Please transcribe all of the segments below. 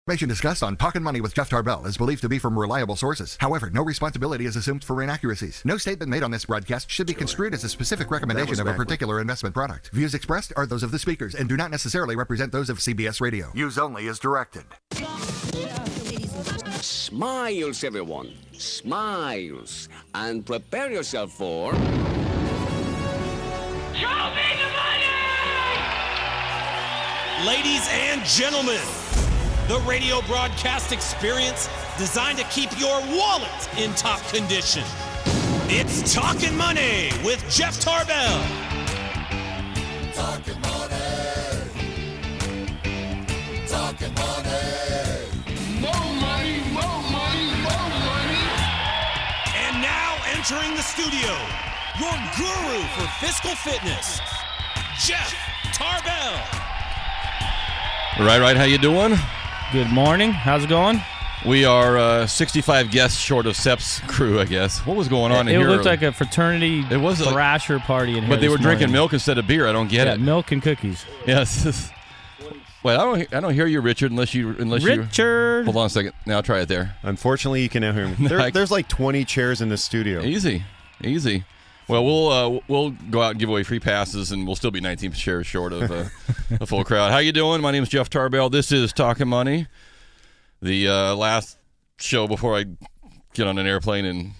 Information discussed on Talkin Money with Jeff Tarbell is believed to be from reliable sources. However, no responsibility is assumed for inaccuracies. No statement made on this broadcast should be construed as a specific recommendation of a particular investment product. Views expressed are those of the speakers and do not necessarily represent those of CBS Radio. Use only as directed. Smiles, everyone. Smiles. And prepare yourself for... Show me the money! Ladies and gentlemen, the radio broadcast experience designed to keep your wallet in top condition. It's Talkin' Money with Jeff Tarbell. Talkin' money. Talkin' money. More money, more money, more money. And now entering the studio, your guru for fiscal fitness, Jeff Tarbell. Right. How you doing? Good morning. How's it going? We are 65 guests short of Sep's crew, I guess. What was going on in here? It looked like a fraternity thrasher party in here. But they were drinking milk instead of beer. I don't get it. Milk and cookies. Yes. Well, I don't hear you, Richard, unless you. Richard. Hold on a second. Now try it there. Unfortunately, you can now hear me. There's like 20 chairs in the studio. Easy. Well, we'll go out and give away free passes, and we'll still be 19 shares short of a full crowd. How you doing? My name is Jeff Tarbell. This is Talkin' Money, the last show before I get on an airplane and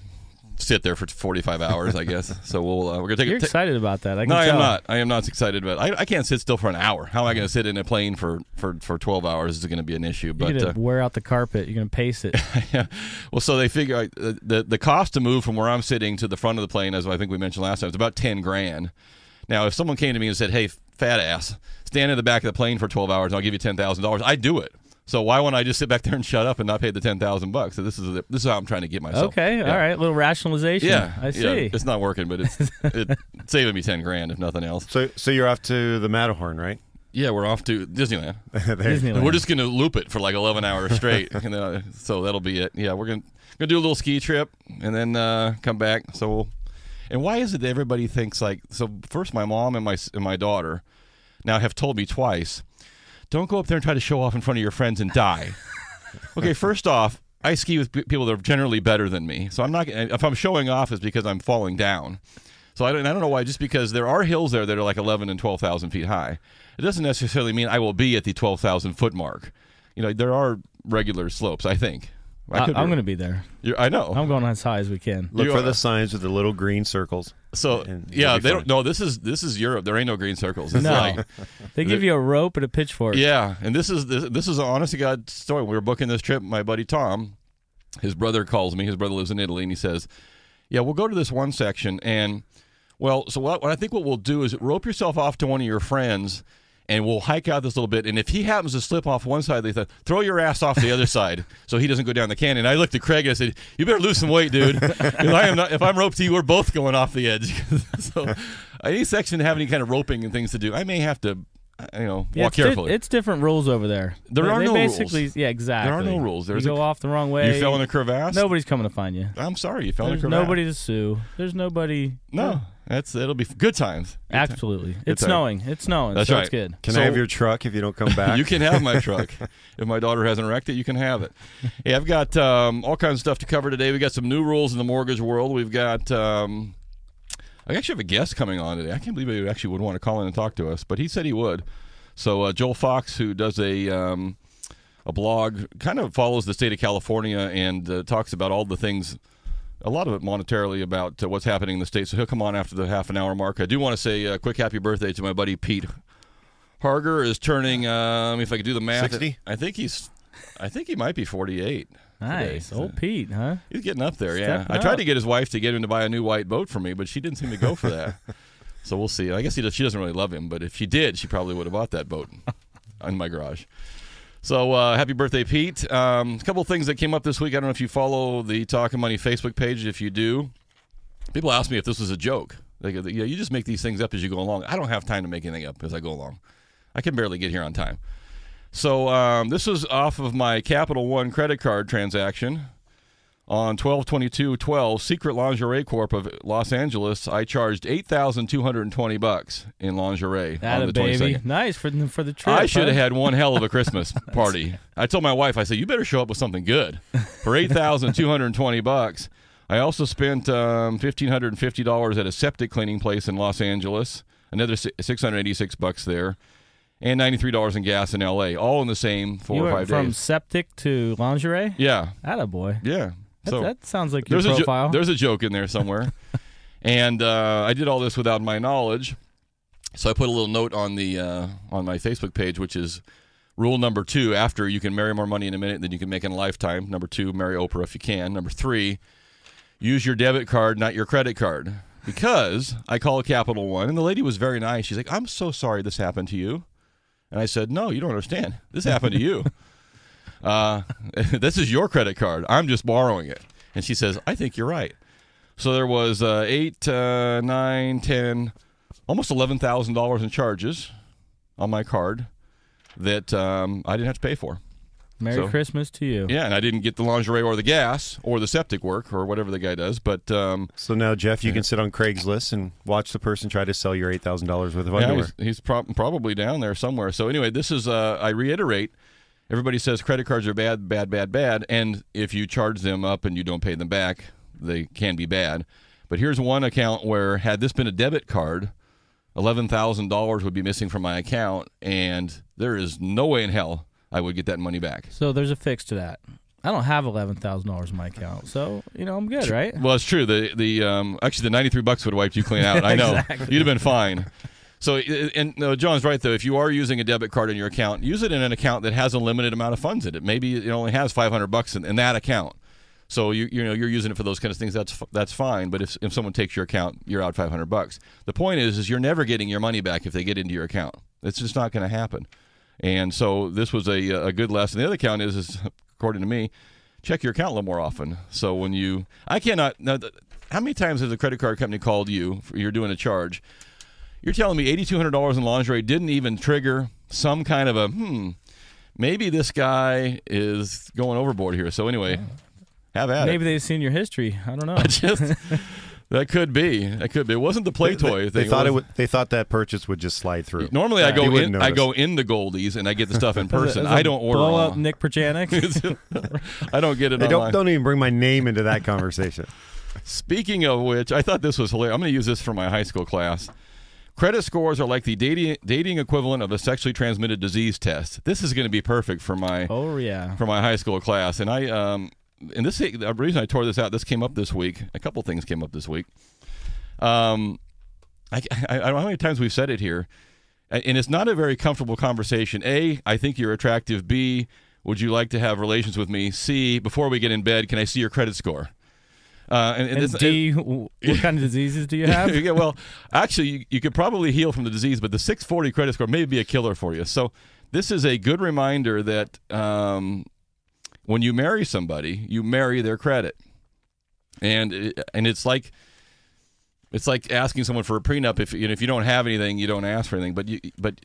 sit there for 45 hours, I guess. So we're gonna take. You're excited about that? I am not. I am not excited about it. I can't sit still for an hour. How am I going to sit in a plane for 12 hours? Is going to be an issue. But you're going to wear out the carpet. You're going to pace it. Yeah. Well, so they figure the cost to move from where I'm sitting to the front of the plane, as I think we mentioned last time, is about $10,000. Now, if someone came to me and said, "Hey, fat ass, stand in the back of the plane for 12 hours and I'll give you $10,000," I'd do it. So why wouldn't I just sit back there and shut up and not pay the $10,000? So this is how I'm trying to get myself. Okay, yeah. All right, a little rationalization. Yeah, I see. Yeah, it's not working, but it's saving me $10,000 if nothing else. So you're off to the Matterhorn, right? Yeah, we're off to Disneyland. Disneyland. We're just gonna loop it for like 11 hours straight, and so that'll be it. Yeah, we're gonna do a little ski trip and then come back. And why is it that everybody thinks like so? First, my mom and my daughter now have told me twice, don't go up there and try to show off in front of your friends and die. Okay, first off, I ski with people that are generally better than me. So I'm not. If I'm showing off, it's because I'm falling down. So I don't know why. Just because there are hills there that are like 11 and 12,000 feet high, it doesn't necessarily mean I will be at the 12,000 foot mark. You know, there are regular slopes. I think. I'm going to be there. I know. I'm going as high as we can. Look for the signs with the little green circles. So yeah, they don't. No, this is Europe. There ain't no green circles. It's no, they give you a rope and a pitchfork. Yeah, and this is an honest to God story. We were booking this trip. My buddy Tom, his brother calls me. His brother lives in Italy, and he says, "Yeah, we'll go to this one section, and so what I think what we'll do is rope yourself off to one of your friends." And we'll hike out this little bit, and if he happens to slip off one side, they thought, throw your ass off the other side so he doesn't go down the canyon. I looked at Craig and I said, you better lose some weight, dude. If I'm roped to you, we're both going off the edge. So any section have any kind of roping and things to do, I may have to, walk carefully. It's different rules over there. There are no rules. Yeah, exactly. There are no rules. You go off the wrong way. You fell in a crevasse? Nobody's coming to find you. I'm sorry, you fell in a There's crevasse. nobody to sue. There's nobody. No. It'll be good times. Absolutely. It's snowing. It's snowing. That's so right. It's good. Can I have your truck if you don't come back? You can have my truck. If my daughter hasn't wrecked it, you can have it. Hey, I've got all kinds of stuff to cover today. We got some new rules in the mortgage world. We've got I actually have a guest coming on today. I can't believe he actually would want to call in and talk to us, but he said he would. So Joel Fox, who does a blog, kind of follows the state of California and talks about all the things, a lot of it monetarily, about what's happening in the state. So he'll come on after the half-an-hour mark. I do want to say a quick happy birthday to my buddy Pete Harger. Is turning, if I could do the math, 60? I think he might be 48. Nice. Today. Old Pete, huh? He's getting up there, Stepping I tried to get his wife to get him to buy a new white boat for me, but she didn't seem to go for that. So we'll see. I guess she doesn't really love him, but if she did, she probably would have bought that boat in my garage. So happy birthday, Pete. A couple of things that came up this week. I don't know if you follow the Talkin' Money Facebook page. If you do, people ask me if this was a joke. They go, you just make these things up as you go along. I don't have time to make anything up as I go along. I can barely get here on time. So this was off of my Capital One credit card transaction On 12/22/12, Secret Lingerie Corp of Los Angeles, I charged $8,220 in lingerie on the 22nd. Nice for the trip. I should have had one hell of a Christmas party. I told my wife, I said, you better show up with something good. For $8,220. I also spent $1,550 at a septic cleaning place in Los Angeles, another $686 there, and $93 in gas in L.A., all in the same 4 or 5 days. From septic to lingerie? Yeah. Attaboy. Yeah. So that sounds like your there's profile. There's a joke in there somewhere. And I did all this without my knowledge. So I put a little note on the on my Facebook page, which is rule number 2. After you can marry more money in a minute than you can make in a lifetime. Number 2, marry Oprah if you can. Number 3, use your debit card, not your credit card. Because I called Capital One, and the lady was very nice. She's like, I'm so sorry this happened to you. And I said, no, you don't understand. This happened to you. This is your credit card. I'm just borrowing it. And she says, I think you're right. So there was 8, 9, 10, almost $11,000 in charges on my card that I didn't have to pay for. Merry Christmas to you. Yeah, and I didn't get the lingerie or the gas or the septic work or whatever the guy does. But so now, Jeff, you can sit on Craigslist and watch the person try to sell your $8,000 worth of underwear. Yeah, he's probably down there somewhere. So anyway, this is, I reiterate, everybody says credit cards are bad, bad, bad, bad. And if you charge them up and you don't pay them back, they can be bad. But here's one account where, had this been a debit card, $11,000 would be missing from my account, and there is no way in hell I would get that money back. So there's a fix to that. I don't have $11,000 in my account, so I'm good, right? Well, it's true. Actually the $93 would have wiped you clean out. I know. Exactly. You'd have been fine. So, and no, John's right though. If you are using a debit card in your account, use it in an account that has a limited amount of funds in it. Maybe it only has $500 in that account. So you're using it for those kind of things. That's fine. But if someone takes your account, you're out $500. The point is you're never getting your money back if they get into your account. It's just not going to happen. And so this was a good lesson. The other account is according to me, check your account a little more often. So when how many times has a credit card company called you? You're doing a charge. You're telling me $8,200 in lingerie didn't even trigger some kind of a, maybe this guy is going overboard here. So anyway, have at it. Maybe they've seen your history. I don't know. That could be. It wasn't the play toy thing. They thought that purchase would just slide through. Normally, I go in the Goldies and I get the stuff in person. I don't order. Blow up Nick Perjanik. I don't get it. Don't even bring my name into that conversation. Speaking of which, I thought this was hilarious. I'm going to use this for my high school class. Credit scores are like the dating equivalent of a sexually transmitted disease test. This is going to be perfect for my for my high school class. And the reason I tore this out, this came up this week. A couple things came up this week. I don't know how many times we've said it here, and it's not a very comfortable conversation. A, I think you're attractive. B, would you like to have relations with me? C, before we get in bed, can I see your credit score? And D, what kind of diseases do you have? Yeah, well, actually, you could probably heal from the disease, but the 640 credit score may be a killer for you. So this is a good reminder that when you marry somebody, you marry their credit, and it's like asking someone for a prenup. If you don't have anything, you don't ask for anything. But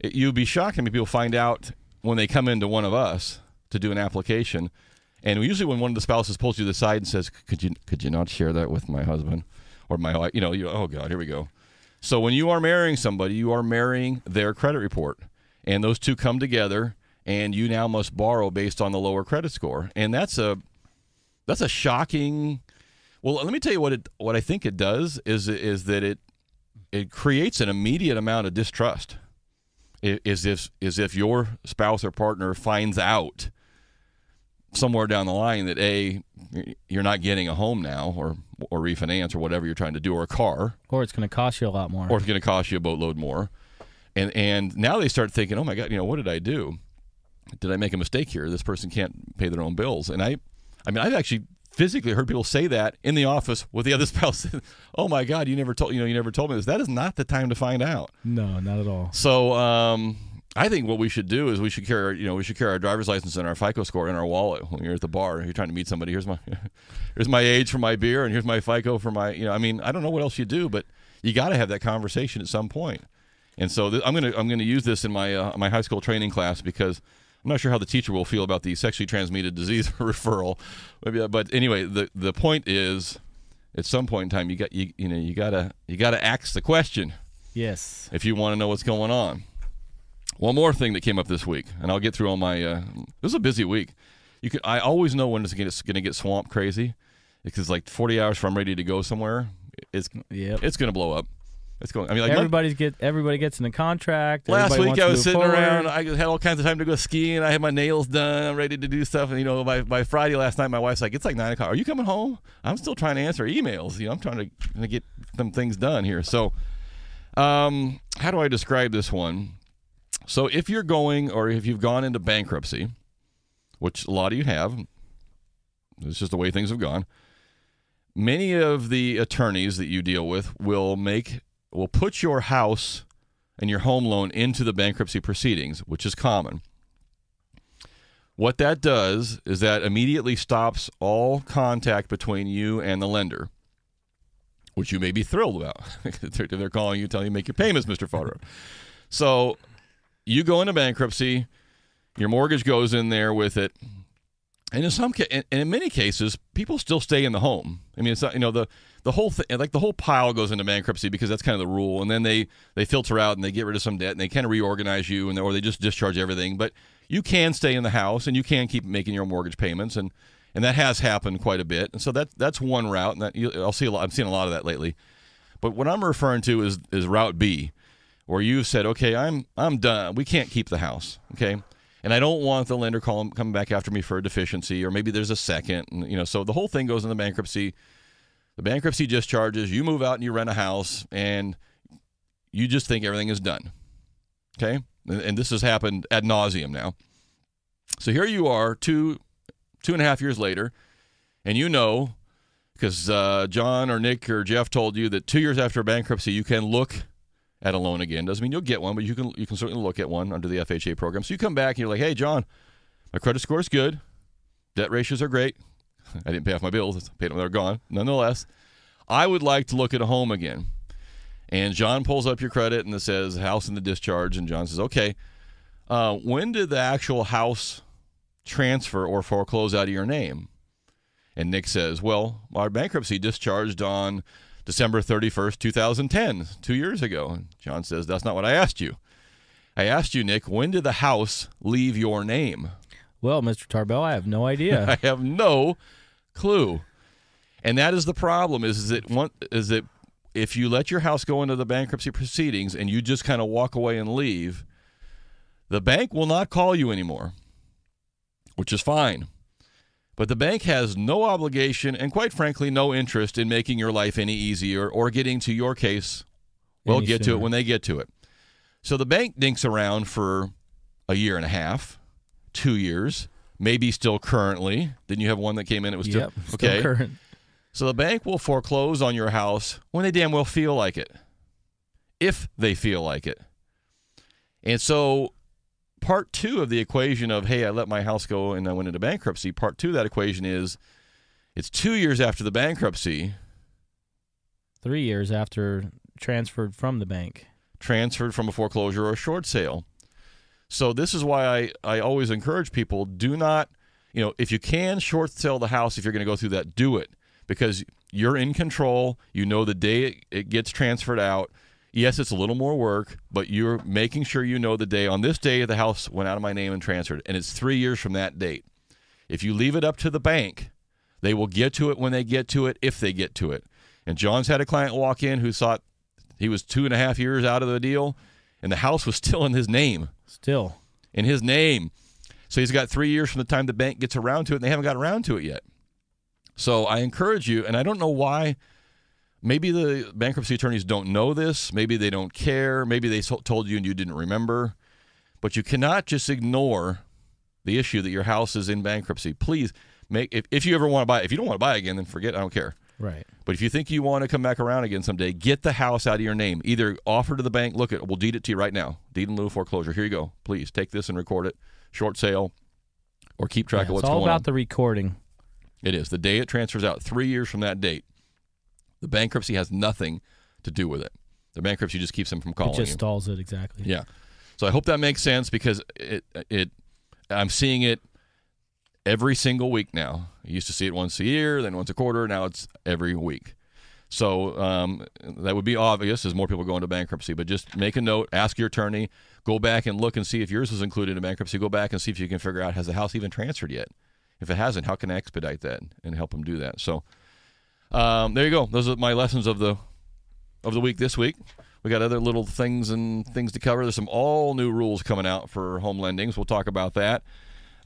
you'd be shocked how many people find out when they come into one of us to do an application. And usually when one of the spouses pulls you to the side and says, could you not share that with my husband or my wife? Oh, God, here we go. So when you are marrying somebody, you are marrying their credit report. And those two come together, and you now must borrow based on the lower credit score. And that's a shocking. Well, let me tell you what I think it does is that it creates an immediate amount of distrust. Is if your spouse or partner finds out somewhere down the line that A, you're not getting a home now or refinance or whatever you're trying to do, or a car, or it's going to cost you a lot more, or it's going to cost you a boatload more, and now they start thinking, oh my God, what did I do? Did I make a mistake here? This person can't pay their own bills. And I've actually physically heard people say that in the office with the other spouse. Oh my God, you never told me this. That is not the time to find out. No, not at all. So I think what we should do is we should carry our driver's license and our FICO score in our wallet when you're at the bar. You're trying to meet somebody. Here's my age for my beer, and here's my FICO for my. I don't know what else you do, but you got to have that conversation at some point. And so I'm gonna use this in my my high school training class, because I'm not sure how the teacher will feel about the sexually transmitted disease referral. Maybe, but anyway, the point is, at some point in time, you gotta ask the question. Yes. If you want to know what's going on. One more thing that came up this week, and I'll get through all my. This was a busy week. I always know when it's going to get swamp crazy, because like 40 hours from I'm ready to go somewhere, it's going to blow up. It's going. I mean, like everybody gets in a contract. Last week I was sitting forward. around. I had all kinds of time to go skiing. I had my nails done. I'm ready to do stuff. And by Friday last night, my wife's like, "It's like 9 o'clock. Are you coming home?" I'm still trying to answer emails. I'm trying to get some things done here. So, how do I describe this one? So, if you're going or if you've gone into bankruptcy, which a lot of you have, it's just the way things have gone. Many of the attorneys that you deal with will put your house and your home loan into the bankruptcy proceedings, which is common. What that does is that immediately stops all contact between you and the lender, which you may be thrilled about. They're calling you, telling you make your payments, Mr. Fodor. So you go into bankruptcy, your mortgage goes in there with it, and in many cases, people still stay in the home. I mean, it's not, the whole thing, like the whole pile goes into bankruptcy because that's kind of the rule, and then they filter out and they get rid of some debt and they kind of reorganize you, or they just discharge everything. But you can stay in the house and you can keep making your mortgage payments, and that has happened quite a bit. And so that's one route, and I'm seeing a lot of that lately. But what I'm referring to is route B, where you've said, okay, I'm done. We can't keep the house, okay. And I don't want the lender coming back after me for a deficiency, or maybe there's a second. And, so the whole thing goes into bankruptcy. The bankruptcy discharges. You move out and you rent a house, and you just think everything is done. Okay? And this has happened ad nauseum now. So here you are, two and a half years later, and because John or Nick or Jeff told you that 2 years after bankruptcy, you can look at a loan again. Doesn't mean you'll get one, but you can certainly look at one under the FHA program. So you come back and you're like, hey, John, my credit score is good. Debt ratios are great. I didn't pay off my bills. Paid them, they're gone. Nonetheless, I would like to look at a home again. And John pulls up your credit and it says house in the discharge. And John says, okay, when did the actual house transfer or foreclose out of your name? And Nick says, well, our bankruptcy discharged on December 31st, 2010, 2 years ago. And John says, that's not what I asked you. I asked you, Nick, when did the house leave your name? Well, Mr. Tarbell, I have no idea. I have no clue. And that is the problem, is that if you let your house go into the bankruptcy proceedings and you just kind of walk away and leave, the bank will not call you anymore, which is fine. But the bank has no obligation and, quite frankly, no interest in making your life any easier or getting to your case. We'll get to it when they get to it. So the bank dinks around for a year and a half, 2 years, maybe still currently. Didn't you have one that came in? It was still okay. Current. So the bank will foreclose on your house when they damn well feel like it, if they feel like it. And so part two of the equation of, hey, I let my house go and I went into bankruptcy, part two of that equation is it's 2 years after the bankruptcy. 3 years after transferred from the bank. Transferred from a foreclosure or a short sale. So this is why I always encourage people, do not, if you can short sell the house, if you're going to go through that, do it. Because you're in control. You know the day it gets transferred out. Yes, it's a little more work, but you're making sure you know the day. On this day, the house went out of my name and transferred, and it's 3 years from that date. If you leave it up to the bank, they will get to it when they get to it, if they get to it. And John's had a client walk in who thought he was 2.5 years out of the deal, and the house was still in his name. Still. In his name. So he's got 3 years from the time the bank gets around to it, and they haven't got around to it yet. So I encourage you, and I don't know why. Maybe the bankruptcy attorneys don't know this. Maybe they don't care. Maybe they told you and you didn't remember. But you cannot just ignore the issue that your house is in bankruptcy. Please, if you ever want to buy it. If you don't want to buy it again, then forget it. I don't care. Right. But if you think you want to come back around again someday, get the house out of your name. Either offer to the bank, look, we'll deed it to you right now. Deed in lieu of foreclosure. Here you go. Please take this and record it. Short sale, or keep track of what's going on. It's all about the recording. It is. The day it transfers out, 3 years from that date, the bankruptcy has nothing to do with it. The bankruptcy just keeps them from calling you. It just stalls it, exactly. Yeah. So I hope that makes sense, because I'm seeing it every single week now. I used to see it once a year, then once a quarter. Now it's every week. So that would be obvious as more people go into bankruptcy. But just make a note, ask your attorney, go back and look and see if yours was included in bankruptcy. Go back and see if you can figure out, has the house even transferred yet? If it hasn't, how can I expedite that and help them do that? So there you go. Those are my lessons of the week this week. We got other little things to cover. There's some all new rules coming out for home lendings. We'll talk about that.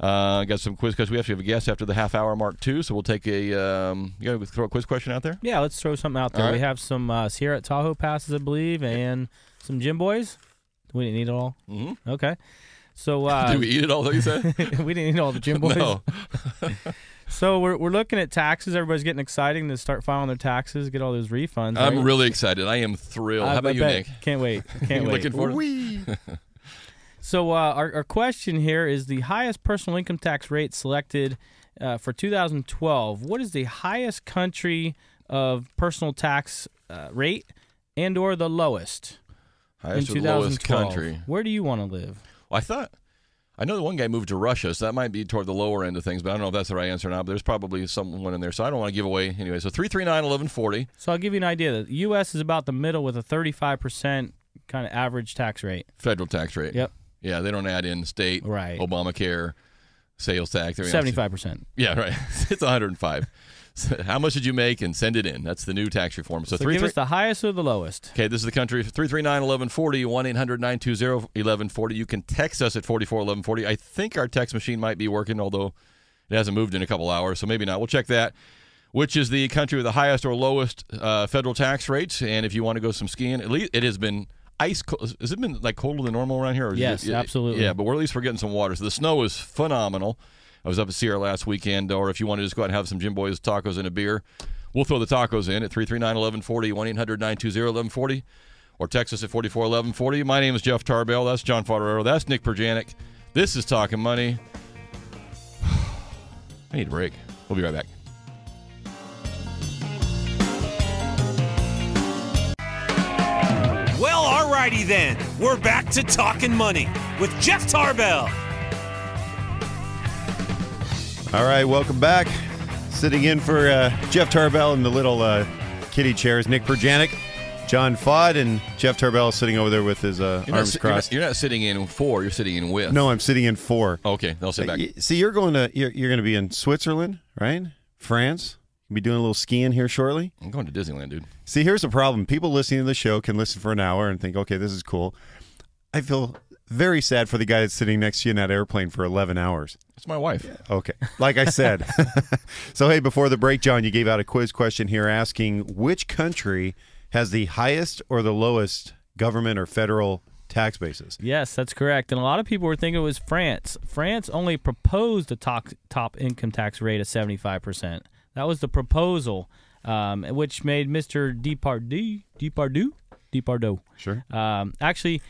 Got some quiz questions. We actually have a guest after the half hour mark too, so we'll take a. You got to throw a quiz question out there? Yeah, let's throw something out there. All right. We have some Sierra at Tahoe passes, I believe, and some Gym Boys. We didn't eat it all. Mm-hmm. Okay. So did we eat it all? Though you said we didn't eat all the Gym Boys. No. So we're looking at taxes. Everybody's getting excited to start filing their taxes, get all those refunds. I'm right? really excited. I am thrilled. How about you, bet. Nick? Can't wait. Can't wait. Looking forward to it? So our question here is the highest personal income tax rate selected for 2012. What is the highest country of personal tax rate and or the lowest Highest in or the lowest 2012? country? Where do you want to live? Well, I know the one guy moved to Russia, so that might be toward the lower end of things, but I don't know if that's the right answer or not. But there's probably someone in there, so I don't want to give away anyway. So 339-1140. So I'll give you an idea. The U.S. is about the middle with a 35% kind of average tax rate. Federal tax rate. Yep. Yeah, they don't add in state, Right. Obamacare, sales tax. 75%. Yeah, right. It's 105. So how much did you make, and send it in? That's the new tax reform. So Give us the highest or the lowest. Okay, this is the country. 339-1140, 1-800-920-1140. You can text us at 441140. I think our text machine might be working, although it hasn't moved in a couple hours, so maybe not. We'll check that. Which is the country with the highest or lowest federal tax rates? And if you want to go some skiing, at least it has been ice cold. Has it been like colder than normal around here? Or Yes, absolutely. Yeah, but at least we're getting some water. So the snow is phenomenal. I was up at Sierra last weekend, or if you want to just go out and have some Jim Boys tacos and a beer, we'll throw the tacos in at 339-1140, 1-800-920-1140, or text us at 441140. My name is Jeff Tarbell. That's John Fodorero. That's Nick Perjanik. This is Talkin' Money. I need a break. We'll be right back. Well, alrighty then. We're back to Talkin' Money with Jeff Tarbell. All right, welcome back. Sitting in for Jeff Tarbell in the little kiddie chairs, Nick Perjanik, John Fod, and Jeff Tarbell sitting over there with his arms crossed. You're not sitting in for, you're sitting in with. No, I'm sitting in for. Okay, I'll sit back. See, you're going to be in Switzerland, right? France. You'll be doing a little skiing here shortly. I'm going to Disneyland, dude. See, here's the problem. People listening to the show can listen for an hour and think, okay, this is cool. I feel very sad for the guy that's sitting next to you in that airplane for 11 hours. It's my wife. Okay. Like I said. So, hey, before the break, John, you gave out a quiz question here asking which country has the highest or the lowest government or federal tax basis. Yes, that's correct. And a lot of people were thinking it was France. France only proposed a top income tax rate of 75%. That was the proposal, which made Mr. Depardieu. Sure. Actually,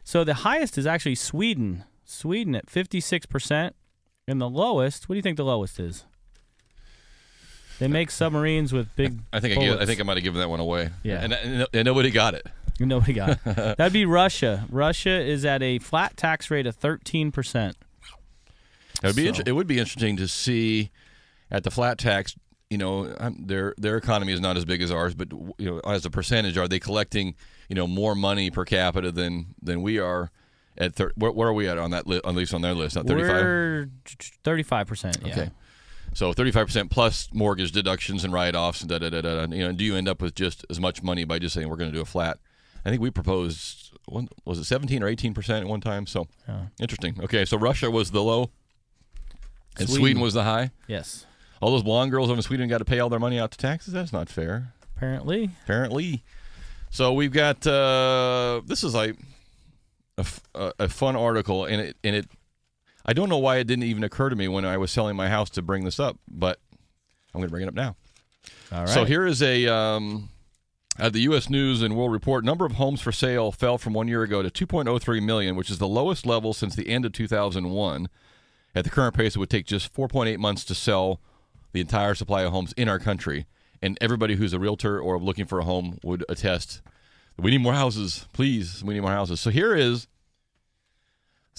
so the highest is actually Sweden. Sweden at 56%. And the lowest, what do you think the lowest is? They make submarines with big bullets. I think I might have given that one away. Yeah. And nobody got it. Nobody got it. That'd be Russia. Russia is at a flat tax rate of 13%. It would be interesting to see at the flat tax. You know, their economy is not as big as ours, but you know, as a percentage, are they collecting more money per capita than we are? At where are we at on that list? At least on their list, not 35. We're 35%. Yeah. Okay, so 35% plus mortgage deductions and write-offs and da. Do you end up with just as much money by just saying we're going to do a flat? I think we proposed, was it 17 or 18% at one time? So interesting. Okay, so Russia was the low, and Sweden was the high. Yes. All those blonde girls over in Sweden got to pay all their money out to taxes? That's not fair. Apparently. So we've got this is like a fun article, and it I don't know why it didn't even occur to me when I was selling my house to bring this up, but I'm going to bring it up now. All right. So here is a at the U.S. News and World Report, number of homes for sale fell from 1 year ago to 2.03 million, which is the lowest level since the end of 2001. At the current pace, it would take just 4.8 months to sell the entire supply of homes in our country. And everybody who's a realtor or looking for a home would attest, we need more houses. Please, we need more houses. So here is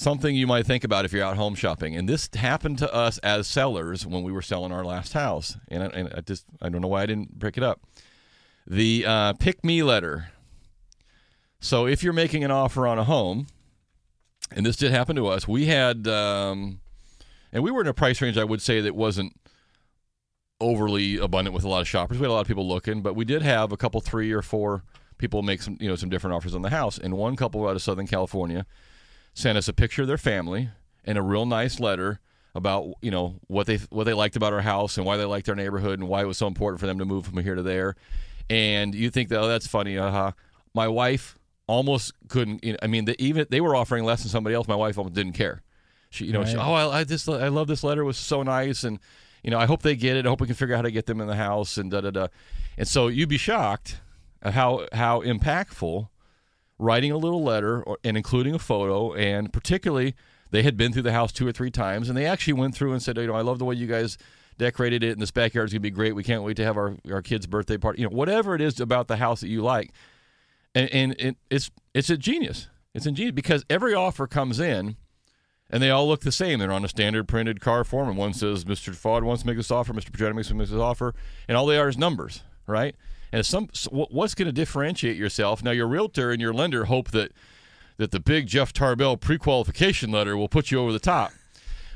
something you might think about if you're out home shopping. And this happened to us as sellers when we were selling our last house. And I don't know why I didn't break it up. The pick me letter. So if you're making an offer on a home, and this did happen to us, we had, and we were in a price range I would say that wasn't overly abundant with a lot of shoppers. We had a lot of people looking, but we did have a couple, 3 or 4 people make some different offers on the house. And one couple out of Southern California sent us a picture of their family and a real nice letter about what they liked about our house and why they liked our neighborhood and why it was so important for them to move from here to there. And you think that, oh, that's funny. My wife almost couldn't. They were offering less than somebody else. My wife almost didn't care. She, right. I love this letter. It was so nice, and I hope they get it. I hope we can figure out how to get them in the house and da da da. And so you'd be shocked at how impactful writing a little letter and including a photo, and particularly they had been through the house 2 or 3 times, and they actually went through and said, I love the way you guys decorated it, and this backyard is going to be great. We can't wait to have our kid's birthday party. Whatever it is about the house that you like. And it's a genius. It's ingenious because every offer comes in, and they all look the same. They're on a standard printed card form, and one says, Mr. Fod wants to make this offer, Mr. Project makes this offer, and all they are is numbers, right? And what's going to differentiate yourself? Now, your realtor and your lender hope that the big Jeff Tarbell pre-qualification letter will put you over the top.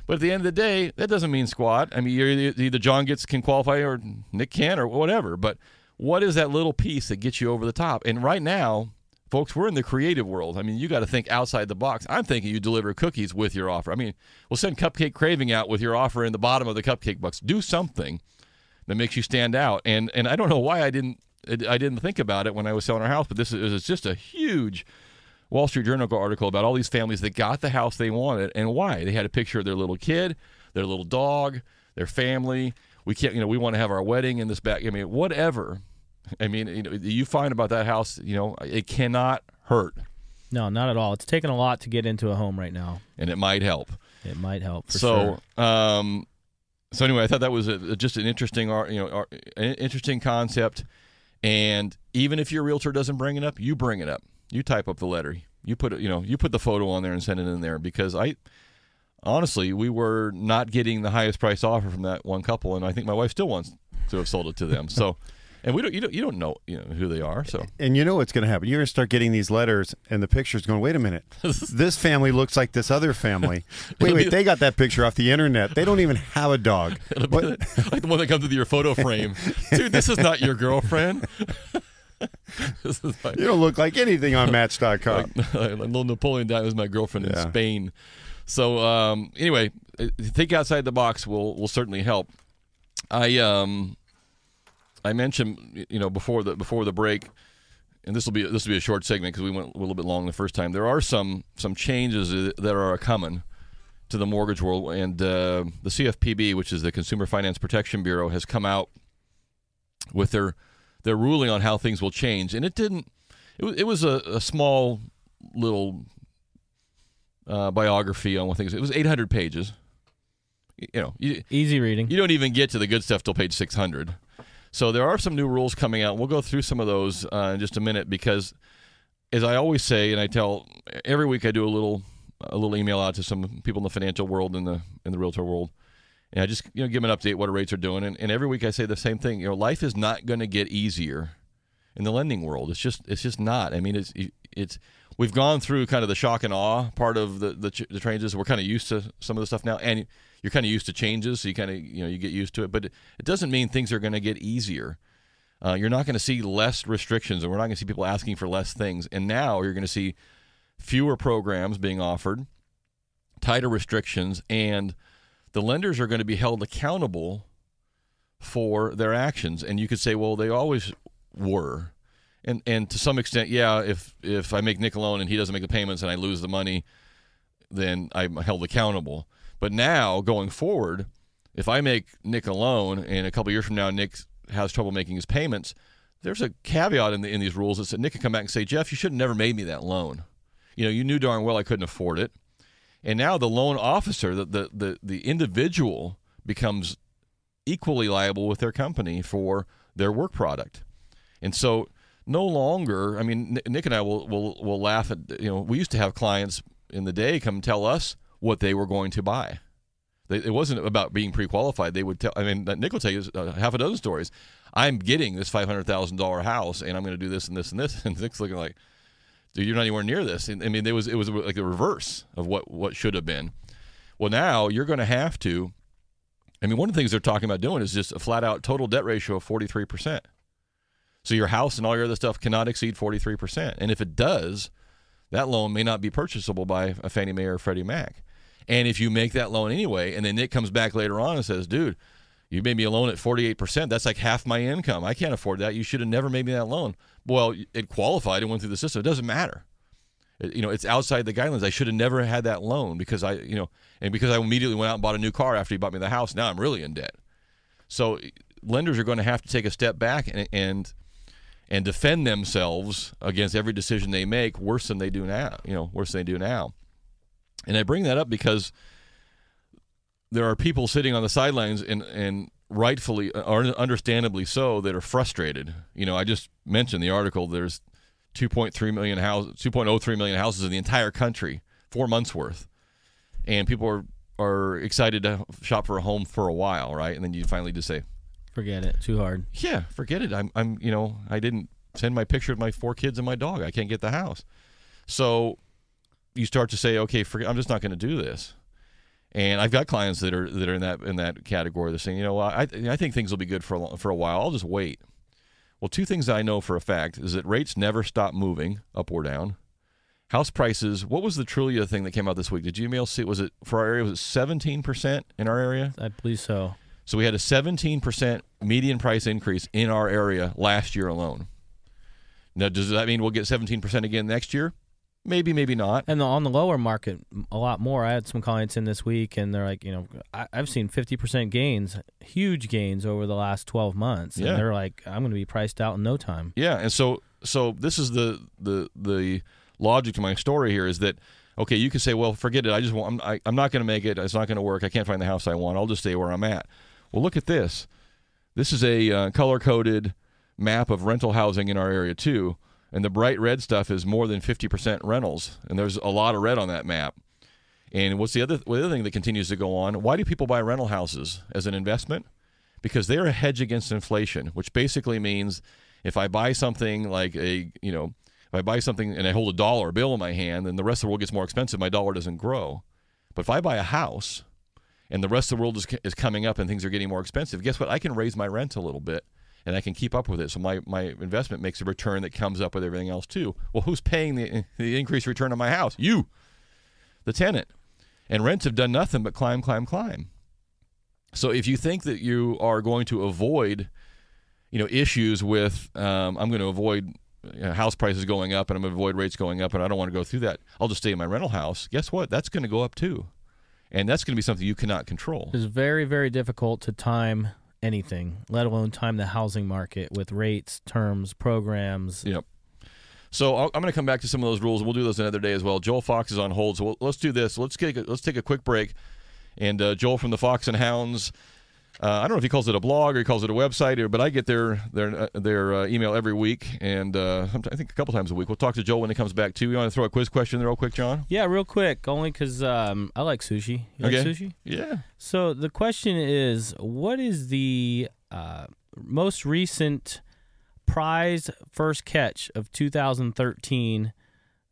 But at the end of the day, that doesn't mean squat. I mean, either John can qualify or Nick can or whatever. But what is that little piece that gets you over the top? And right now, folks, we're in the creative world. I mean, you got to think outside the box. I'm thinking you deliver cookies with your offer. I mean, we'll send Cupcake Craving out with your offer in the bottom of the cupcake box. Do something that makes you stand out. And I don't know why I didn't think about it when I was selling our house, but this is just a huge Wall Street Journal article about all these families that got the house they wanted and why. They had a picture of their little kid, their little dog, their family. We can't, we want to have our wedding in this back. I mean, whatever. I mean, you find about that house, it cannot hurt. No, not at all. It's taken a lot to get into a home right now, and it might help. It might help. For sure. So anyway, I thought that was just an interesting, an interesting concept. And even if your realtor doesn't bring it up, you bring it up. You type up the letter. You put it, you put the photo on there and send it in there, because honestly, we were not getting the highest price offer from that one couple, and I think my wife still wants to have sold it to them. So, and you don't know who they are. So, and you know what's going to happen. You're going to start getting these letters, and the picture's going, wait a minute, this family looks like this other family. Wait, they got that picture off the internet. They don't even have a dog. It'll be like the one that comes with your photo frame. Dude, this is not your girlfriend. You don't look like anything on Match.com. Little Napoleon Dynamite is my girlfriend in Spain. So anyway, think outside the box will certainly help. I mentioned before the break, and this will be a short segment because we went a little bit long the first time. There are some changes that are coming to the mortgage world, and the CFPB, which is the Consumer Finance Protection Bureau, has come out with their ruling on how things will change. And it was a small little biography on what things. It was 800 pages. Easy reading. You don't even get to the good stuff till page 600. So there are some new rules coming out. We'll go through some of those in just a minute, because as I always say, and I tell every week, I do a little email out to some people in the financial world and in the realtor world. And I just give them an update what our rates are doing, and every week I say the same thing. Life is not going to get easier in the lending world. It's just not. I mean, it's we've gone through kind of the shock and awe part of the changes. We're kind of used to some of the stuff now, and you're kind of used to changes, so you kind of you get used to it. But it doesn't mean things are going to get easier. You're not going to see less restrictions, and we're not going to see people asking for less things. And now you're going to see fewer programs being offered, tighter restrictions, and the lenders are going to be held accountable for their actions. And you could say, well, they always were. And to some extent, yeah, if I make Nick a loan and he doesn't make the payments and I lose the money, then I'm held accountable. But now, going forward, if I make Nick a loan and a couple years from now Nick has trouble making his payments, there's a caveat in these rules that said Nick could come back and say, Jeff, you should have never made me that loan. You knew darn well I couldn't afford it. And now the loan officer, the individual, becomes equally liable with their company for their work product. And so no longer, I mean, Nick and I will laugh at, we used to have clients in the day come tell us what they were going to buy. It wasn't about being pre-qualified. They would tell. I mean, Nick will tell you half a dozen stories. I'm getting this $500,000 house, and I'm going to do this and this and this. And Nick's looking like, dude, you're not anywhere near this. And, I mean, it was like the reverse of what should have been. Well, now you're going to have to. I mean, one of the things they're talking about doing is just a flat-out total debt ratio of 43%. So your house and all your other stuff cannot exceed 43%. And if it does, that loan may not be purchasable by a Fannie Mae or Freddie Mac. And if you make that loan anyway, and then Nick comes back later on and says, dude, you made me a loan at 48%. That's like half my income. I can't afford that. You should have never made me that loan. Well, it qualified and went through the system. It doesn't matter. It's outside the guidelines. I should have never had that loan because I immediately went out and bought a new car after he bought me the house. Now I'm really in debt. So lenders are going to have to take a step back and defend themselves against every decision they make worse than they do now. Worse than they do now. And I bring that up because there are people sitting on the sidelines and rightfully or understandably so that are frustrated. I just mentioned the article. There's 2.03 million houses in the entire country, 4 months worth, and people are excited to shop for a home for a while, right? And then you finally just say, forget it, too hard. Yeah, forget it. I didn't send my picture of my 4 kids and my dog. I can't get the house. So you start to say, okay, I'm just not going to do this. And I've got clients that are in that category. They're saying, I think things will be good for a while. I'll just wait. Well, 2 things I know for a fact is that rates never stop moving up or down. House prices. What was the Trulia thing that came out this week? Did you see? Was it for our area? Was it 17% in our area? I believe so. So we had a 17% median price increase in our area last year alone. Now, does that mean we'll get 17% again next year? Maybe, maybe not. And on the lower market, a lot more. I had some clients in this week, and they're like, I've seen 50% gains, huge gains over the last 12 months. And they're like, I'm going to be priced out in no time. Yeah, and so this is the logic to my story here is that, okay, you can say, well, forget it. I'm not going to make it. It's not going to work. I can't find the house I want. I'll just stay where I'm at. Well, look at this. This is a color-coded map of rental housing in our area, too. And the bright red stuff is more than 50% rentals. And there's a lot of red on that map. And what's the other thing that continues to go on? Why do people buy rental houses as an investment? Because they're a hedge against inflation, which basically means if I buy something if I buy something and I hold a dollar bill in my hand, then the rest of the world gets more expensive, my dollar doesn't grow. But if I buy a house and the rest of the world is coming up and things are getting more expensive, guess what? I can raise my rent a little bit. And I can keep up with it. So my investment makes a return that comes up with everything else too. Well, who's paying the increased return on my house? You, the tenant. And rents have done nothing but climb, climb, climb. So if you think that you are going to avoid, issues with, I'm going to avoid house prices going up and I'm going to avoid rates going up and I don't want to go through that, I'll just stay in my rental house. Guess what? That's going to go up too. And that's going to be something you cannot control. It's very, very difficult to time anything, let alone time the housing market with rates, terms, programs. Yep. So I'm going to come back to some of those rules. We'll do those another day as well. Joel Fox is on hold, so let's do this. Let's take a quick break. And Joel from the Fox and Hounds, I don't know if he calls it a blog or he calls it a website, but I get their email every week, and I think a couple times a week. We'll talk to Joel when he comes back too. You want to throw a quiz question there real quick, John? Yeah, real quick, only because I like sushi. You like sushi? Yeah. So the question is, what is the most recent prize first catch of 2013?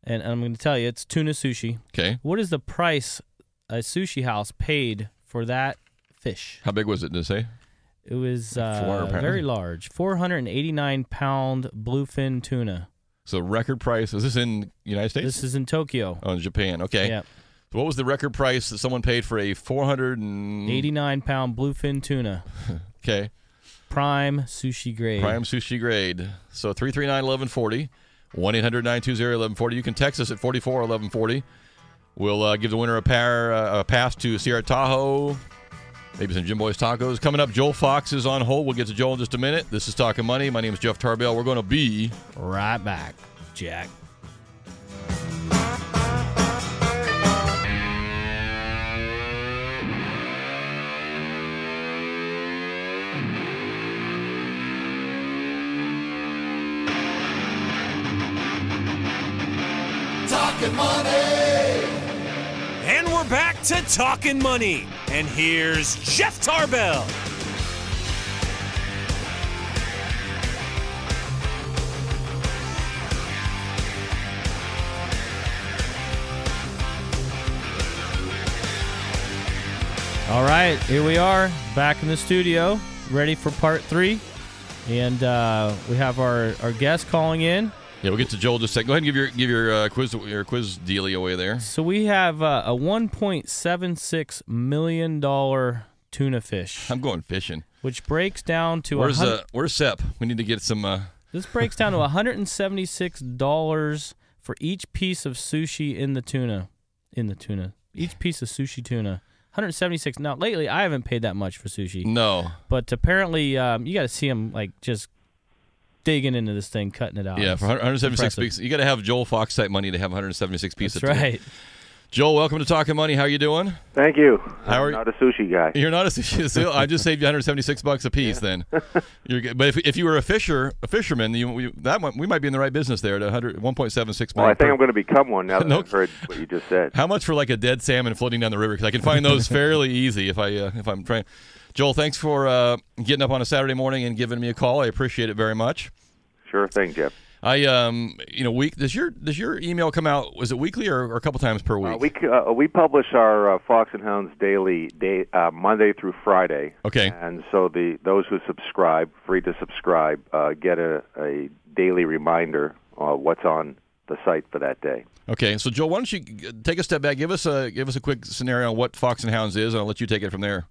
And I'm going to tell you, it's tuna sushi. Okay. What is the price a sushi house paid for that fish? How big was it, did it say? It was very large, 489-pound bluefin tuna. So record price, is this in the United States? This is in Tokyo. Oh, in Japan, okay. Yeah. So what was the record price that someone paid for a 489-pound bluefin tuna? Okay. Prime sushi grade. Prime sushi grade. So 339-1140, 1-800-920-1140. You can text us at 44-1140. We'll give the winner a pass to Sierra Tahoe. Maybe some Jim Boy's Tacos. Coming up, Joel Fox is on hold. We'll get to Joel in just a minute. This is Talkin' Money. My name is Jeff Tarbell. We're going to be right back, Jack. Talkin' Money. we're back to Talkin' Money. And here's Jeff Tarbell. All right, here we are back in the studio, ready for part 3. And we have our guest calling in. Yeah, we'll get to Joel just a second. Go ahead and give your quiz dealie away there. So we have a $1.76 million tuna fish. I'm going fishing. Which breaks down to where's Sep? We need to get some. This breaks down to $176 for each piece of sushi in the tuna. Each piece of sushi tuna. 176. Now, lately, I haven't paid that much for sushi. No. But apparently, you got to see them like just digging into this thing, cutting it out. Yeah, for 176 pieces. You got to have Joel Fox type money to have 176 pieces. That's right. Joel, welcome to Talkin' Money. How you doing? Thank you. I'm not a sushi guy. You're not a sushi. I just saved you $176 a piece. Then, you're good. But if you were a fisherman, we might be in the right business there. At 1.76 million. Well, I think I'm going to become one now that I've heard what you just said. How much for like a dead salmon floating down the river? Because I can find those fairly easy if I'm trying. Joel, thanks for getting up on a Saturday morning and giving me a call. I appreciate it very much. Sure thing, Jeff. Does your email come out? Was it weekly or a couple times per week? We publish our Fox and Hounds daily Monday through Friday. Okay. And so those who subscribe, free to subscribe, get a daily reminder of what's on the site for that day. Okay. So Joel, why don't you take a step back? Give us a quick scenario on what Fox and Hounds is, and I'll let you take it from there.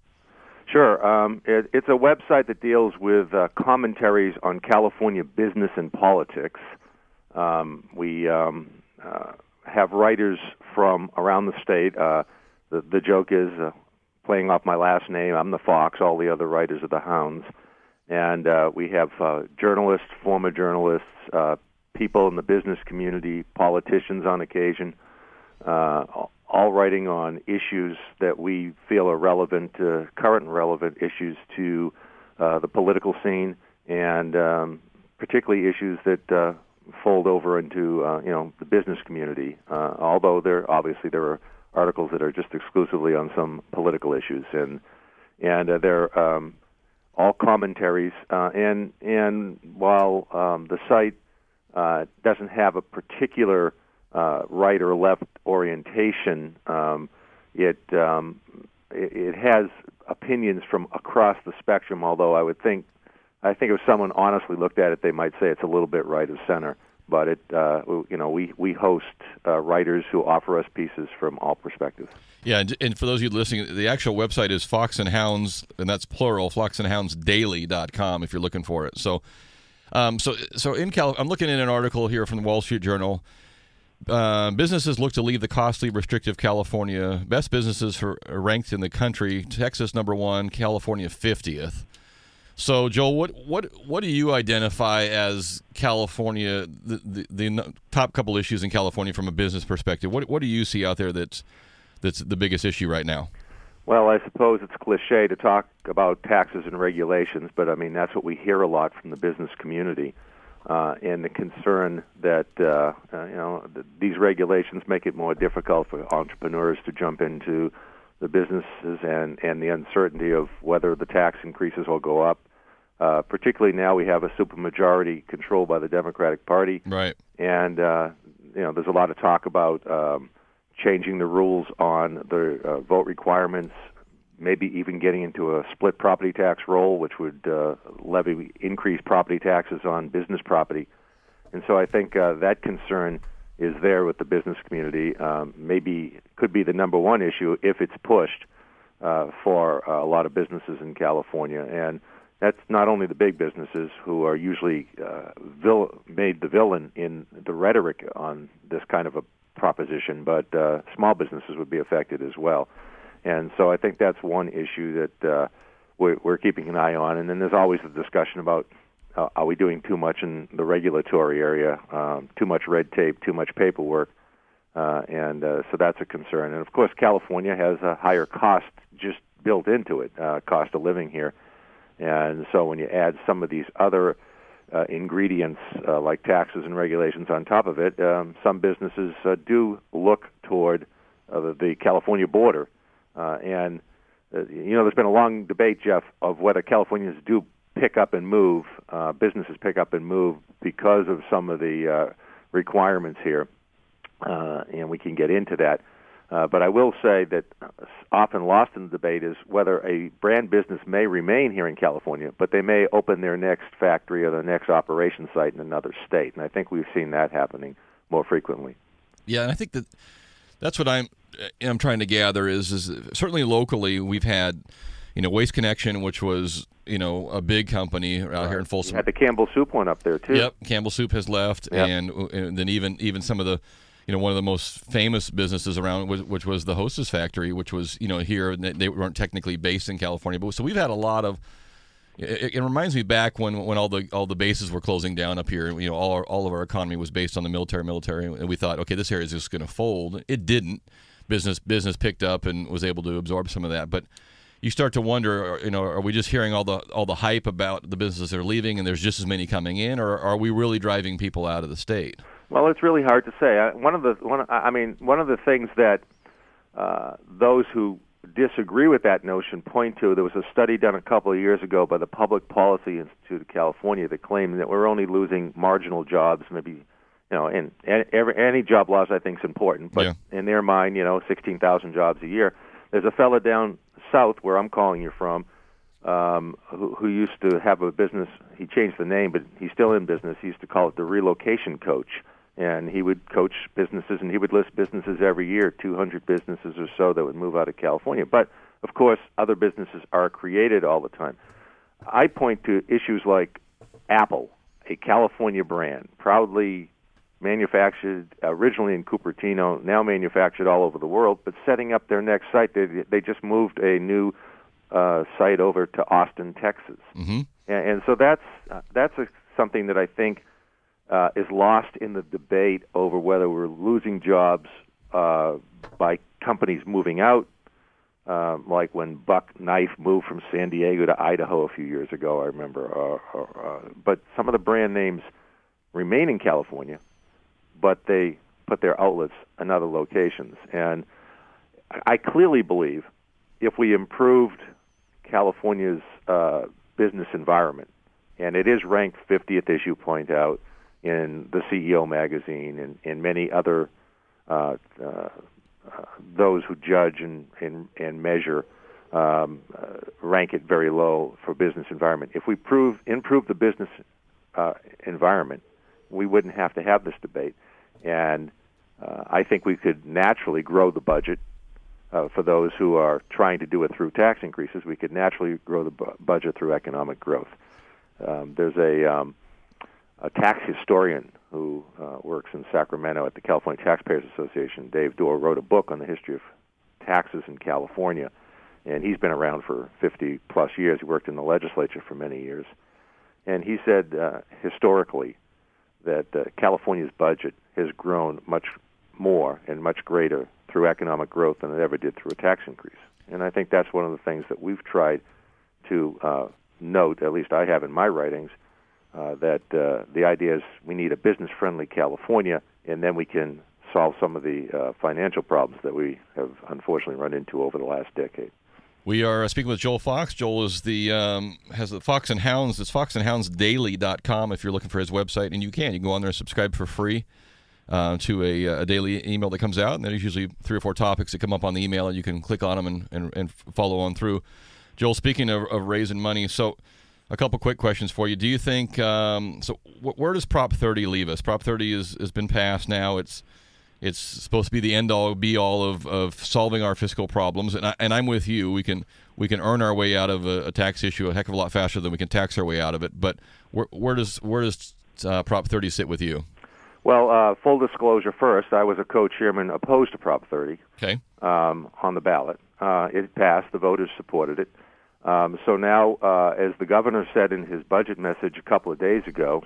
Sure. It's a website that deals with commentaries on California business and politics. We have writers from around the state. The joke is, playing off my last name, I'm the Fox, all the other writers are the Hounds. And we have journalists, former journalists, people in the business community, politicians on occasion, all writing on issues that we feel are relevant, current and relevant issues to the political scene, and particularly issues that fold over into the business community. Although there are articles that are just exclusively on some political issues, and they're all commentaries. And while the site doesn't have a particular right or left orientation, it has opinions from across the spectrum. Although I think if someone honestly looked at it, they might say it's a little bit right of center. But we host writers who offer us pieces from all perspectives. Yeah, and for those of you listening, the actual website is Fox and Hounds, and that's plural, foxandhoundsdaily.com if you're looking for it. So in I'm looking at an article here from the Wall Street Journal. Businesses look to leave the costly, restrictive California. Best businesses ranked in the country. Texas #1, California 50th. So, Joel, what do you identify as California, the top couple issues in California from a business perspective? What do you see out there that's the biggest issue right now? Well, I suppose it's cliche to talk about taxes and regulations, but I mean that's what we hear a lot from the business community, and the concern that these regulations make it more difficult for entrepreneurs to jump into the businesses, and the uncertainty of whether the tax increases will go up. Particularly now we have a supermajority controlled by the Democratic Party. Right. And, there's a lot of talk about changing the rules on the vote requirements, maybe even getting into a split property tax roll, which would levy increased property taxes on business property. And so I think that concern is there with the business community. Maybe could be the number one issue if it's pushed for a lot of businesses in California. And that's not only the big businesses who are usually made the villain in the rhetoric on this kind of a proposition, but small businesses would be affected as well. And so I think that's one issue that we're keeping an eye on. And then there's always the discussion about are we doing too much in the regulatory area, too much red tape, too much paperwork, and so that's a concern. And, of course, California has a higher cost just built into it, cost of living here. And so when you add some of these other ingredients like taxes and regulations on top of it, some businesses do look toward the California border, and there's been a long debate, Jeff, of whether Californians do pick up and move, businesses pick up and move because of some of the requirements here, and we can get into that. But I will say that often lost in the debate is whether a brand business may remain here in California, but they may open their next factory or their next operation site in another state. And I think we've seen that happening more frequently. Yeah, and I think that's what I'm trying to gather is certainly locally we've had, Waste Connection, which was, a big company out here in Folsom. You had the Campbell Soup one up there, too. Yep, Campbell Soup has left, yep. and then even some of the, one of the most famous businesses around, which was the Hostess Factory, which was, here, and they weren't technically based in California. But so we've had a lot of. It reminds me back when all the bases were closing down up here. All of our economy was based on the military, and we thought, okay, this area is just going to fold. It didn't. Business picked up and was able to absorb some of that, but. You start to wonder, are we just hearing all the hype about the businesses that are leaving, and there's just as many coming in, or are we really driving people out of the state? Well, it's really hard to say. One of the things that those who disagree with that notion point to, there was a study done a couple of years ago by the Public Policy Institute of California that claimed that we're only losing marginal jobs, maybe. And any job loss I think is important, but in their mind, 16,000 jobs a year. There's a fellow down south where I'm calling you from, who used to have a business. He changed the name, but he's still in business. He used to call it the Relocation Coach, and he would coach businesses, and he would list businesses every year, 200 businesses or so that would move out of California. But, of course, other businesses are created all the time. I point to issues like Apple, a California brand, proudly manufactured originally in Cupertino, now manufactured all over the world, but setting up their next site, they just moved a new site over to Austin, Texas. Mm-hmm. And so that's something that I think is lost in the debate over whether we're losing jobs by companies moving out, like when Buck Knife moved from San Diego to Idaho a few years ago, I remember. But some of the brand names remain in California, but they put their outlets in other locations. And I clearly believe if we improved California's business environment, and it is ranked 50th, as you point out, in the CEO magazine and in many other those who judge and measure rank it very low for business environment. If we improve the business environment, we wouldn't have to have this debate. And I think we could naturally grow the budget for those who are trying to do it through tax increases. We could naturally grow the budget through economic growth. There's a tax historian who works in Sacramento at the California Taxpayers Association. Dave Dorr wrote a book on the history of taxes in California, and he's been around for 50-plus years. He worked in the legislature for many years. And he said historically that California's budget has grown much more and much greater through economic growth than it ever did through a tax increase. And I think that's one of the things that we've tried to note, at least I have in my writings, that the idea is we need a business-friendly California, and then we can solve some of the financial problems that we have unfortunately run into over the last decade. We are speaking with Joel Fox. Joel is has the Fox and Hounds. It's foxandhoundsdaily.com if you're looking for his website, and you can go on there and subscribe for free to a daily email that comes out, and there's usually 3 or 4 topics that come up on the email, and you can click on them and follow on through. Joel, speaking of raising money, so a couple quick questions for you. Do you think where does Prop 30 leave us? Prop 30 has been passed now. It's supposed to be the end-all, be-all of solving our fiscal problems, and I'm with you. We can earn our way out of a tax issue a heck of a lot faster than we can tax our way out of it. But where does Prop 30 sit with you? Well, full disclosure first, I was a co-chairman opposed to Prop 30. Okay. On the ballot. It passed. The voters supported it. So now, as the governor said in his budget message a couple of days ago,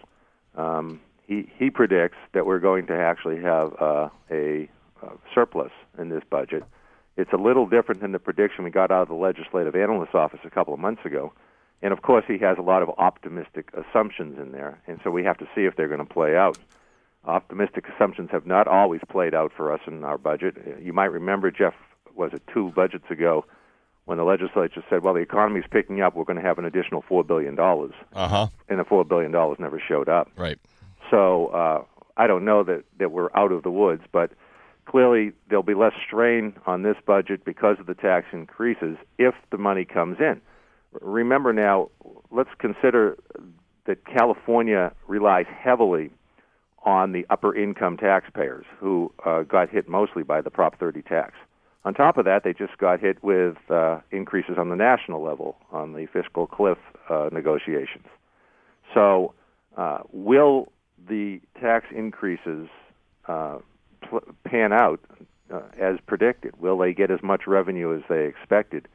he predicts that we're going to actually have a surplus in this budget. It's a little different than the prediction we got out of the legislative analyst's office a couple of months ago. And, of course, he has a lot of optimistic assumptions in there, and so we have to see if they're going to play out. Optimistic assumptions have not always played out for us in our budget. You might remember, Jeff, was it 2 budgets ago, when the legislature said, well, the economy's picking up, we're going to have an additional $4 billion. Uh-huh. And the $4 billion never showed up. Right. So I don't know that we're out of the woods, but clearly there'll be less strain on this budget because of the tax increases if the money comes in. Remember now, let's consider that California relies heavily on the upper-income taxpayers who got hit mostly by the Prop 30 tax. On top of that, they just got hit with increases on the national level on the fiscal cliff negotiations. So will the tax increases pan out as predicted? Will they get as much revenue as they expected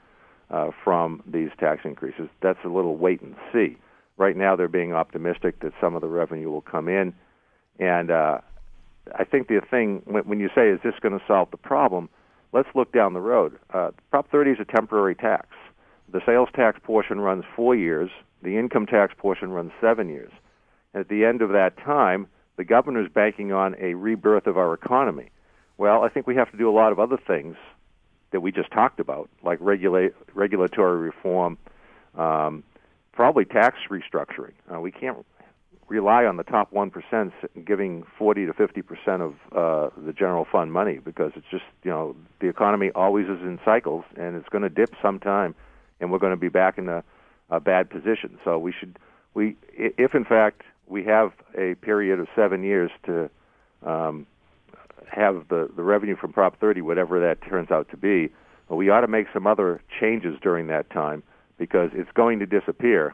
from these tax increases? That's a little wait and see. Right now they're being optimistic that some of the revenue will come in. And I think the thing, when you say, is this going to solve the problem, let's look down the road. Prop 30 is a temporary tax. The sales tax portion runs 4 years. The income tax portion runs 7 years. And at the end of that time, the governor's banking on a rebirth of our economy. Well, I think we have to do a lot of other things that we just talked about, like regulatory reform, probably tax restructuring. We can't rely on the top 1% giving 40 to 50% of the general fund money, because it's just, the economy always is in cycles, and it's going to dip sometime, and we're going to be back in a bad position. So if in fact we have a period of 7 years to have the revenue from Prop 30, whatever that turns out to be, we ought to make some other changes during that time, because it's going to disappear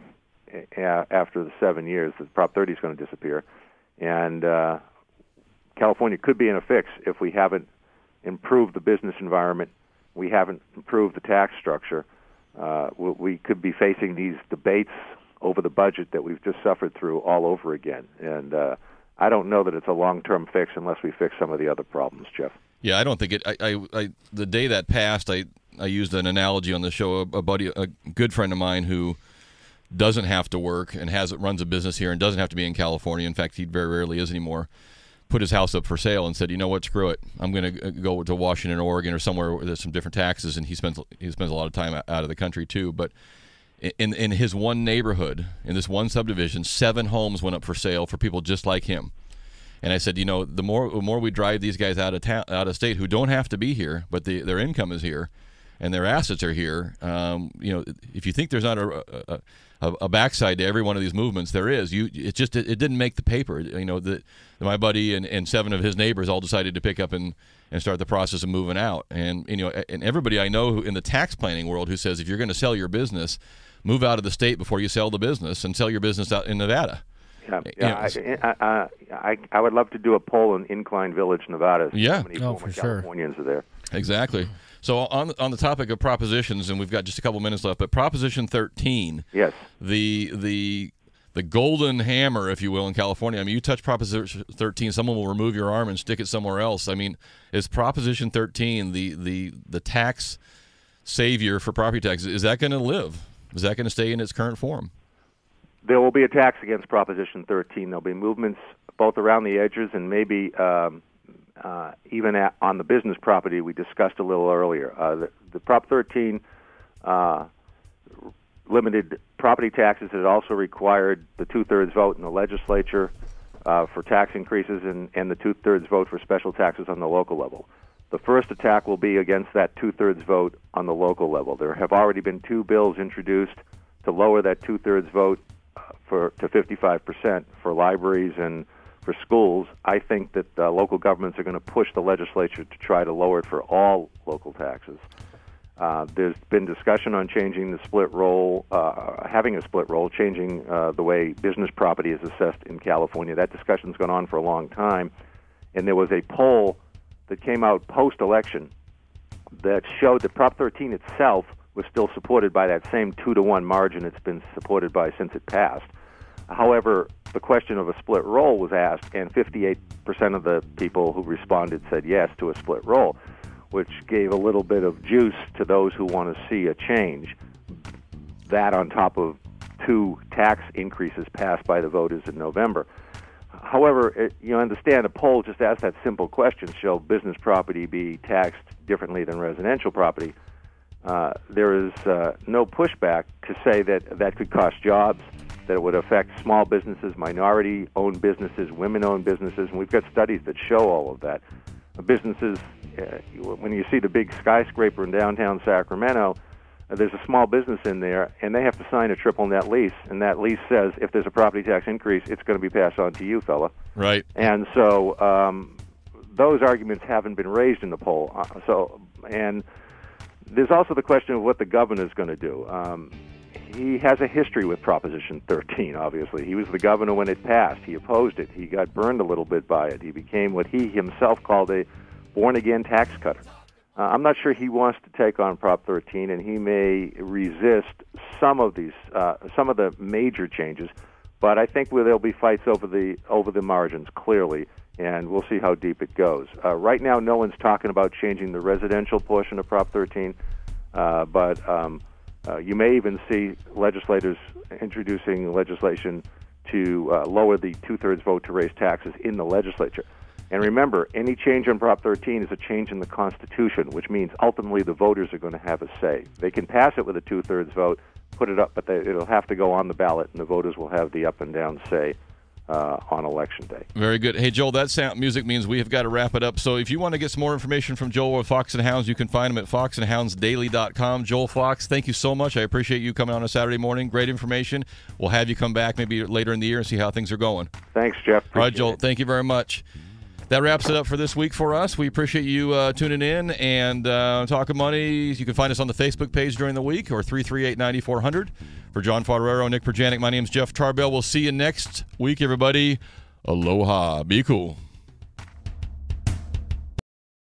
after the 7 years. The Prop 30 is going to disappear, and California could be in a fix if we haven't improved the business environment, we haven't improved the tax structure. We could be facing these debates over the budget that we've just suffered through all over again, and I don't know that it's a long-term fix unless we fix some of the other problems, Jeff. Yeah, I don't think it. The day that passed, I used an analogy on the show. A good friend of mine who doesn't have to work and runs a business here and doesn't have to be in California. In fact, he very rarely is anymore. Put his house up for sale and said, "You know what? Screw it. I'm going to go to Washington, Oregon, or somewhere where there's some different taxes." And he spends a lot of time out of the country too. But in his one neighborhood, in this one subdivision, 7 homes went up for sale for people just like him. And I said, the more we drive these guys out of state who don't have to be here, but their income is here, and their assets are here. If you think there's not a backside to every one of these movements, there is. It didn't make the paper. My buddy and 7 of his neighbors all decided to pick up and start the process of moving out. And and everybody I know in the tax planning world who says if you're going to sell your business, move out of the state before you sell the business and sell your business out in Nevada. I would love to do a poll in Incline Village, Nevada. Yeah. How many former Californians are there? Exactly. So on the topic of propositions, and we've got just a couple minutes left, but Proposition 13, yes, the golden hammer, if you will, in California. I mean, you touch Proposition 13, someone will remove your arm and stick it somewhere else. I mean, is Proposition 13 the tax savior for property taxes? Is that going to live? Is that going to stay in its current form? There will be a tax against Proposition 13. There'll be movements both around the edges and maybe even on the business property we discussed a little earlier. The Prop 13 limited property taxes. It also required the 2/3 vote in the legislature for tax increases and the 2/3 vote for special taxes on the local level. The first attack will be against that 2/3 vote on the local level. There have already been 2 bills introduced to lower that 2/3 vote to 55% for libraries and for schools. I think that local governments are going to push the legislature to try to lower it for all local taxes. There's been discussion on changing the split roll, having a split roll, changing the way business property is assessed in California. That discussion's gone on for a long time, and there was a poll that came out post-election that showed that Prop 13 itself was still supported by that same 2-to-1 margin it's been supported by since it passed. However, the question of a split roll was asked, and 58% of the people who responded said yes to a split roll, which gave a little bit of juice to those who want to see a change. That on top of 2 tax increases passed by the voters in November. However, you understand a poll just asked that simple question: shall business property be taxed differently than residential property? There is no pushback to say that that could cost jobs, that it would affect small businesses, minority-owned businesses, women-owned businesses, and we've got studies that show all of that. Businesses, when you see the big skyscraper in downtown Sacramento, there's a small business in there, and they have to sign a triple net lease, and that lease says if there's a property tax increase, it's going to be passed on to you, fella. Right. And so those arguments haven't been raised in the poll. And there's also the question of what the governor's going to do. He has a history with Proposition 13, obviously. He was the governor when it passed. He opposed it. He got burned a little bit by it. He became what he himself called a born-again tax cutter. I'm not sure he wants to take on Prop 13, and he may resist some of the major changes. But I think there'll be fights over the margins, clearly, and we'll see how deep it goes. Right now, no one's talking about changing the residential portion of Prop 13, but you may even see legislators introducing legislation to lower the two-thirds vote to raise taxes in the legislature. And remember, any change on Prop 13 is a change in the Constitution, which means ultimately the voters are going to have a say. They can pass it with a two-thirds vote, put it up, but it'll have to go on the ballot, and the voters will have the up and down say on Election Day. Very good. Hey, Joel, that sound music means we have got to wrap it up. So if you want to get some more information from Joel with Fox and Hounds, you can find him at foxandhoundsdaily.com. Joel Fox, thank you so much. I appreciate you coming on a Saturday morning. Great information. We'll have you come back maybe later in the year and see how things are going. Thanks, Jeff. All right, Joel, thank you very much. That wraps it up for this week for us. We appreciate you tuning in and talking money. You can find us on the Facebook page during the week or 338-9400. For John Fodorero, Nick Perjanik, my name's Jeff Tarbell. We'll see you next week, everybody. Aloha. Be cool.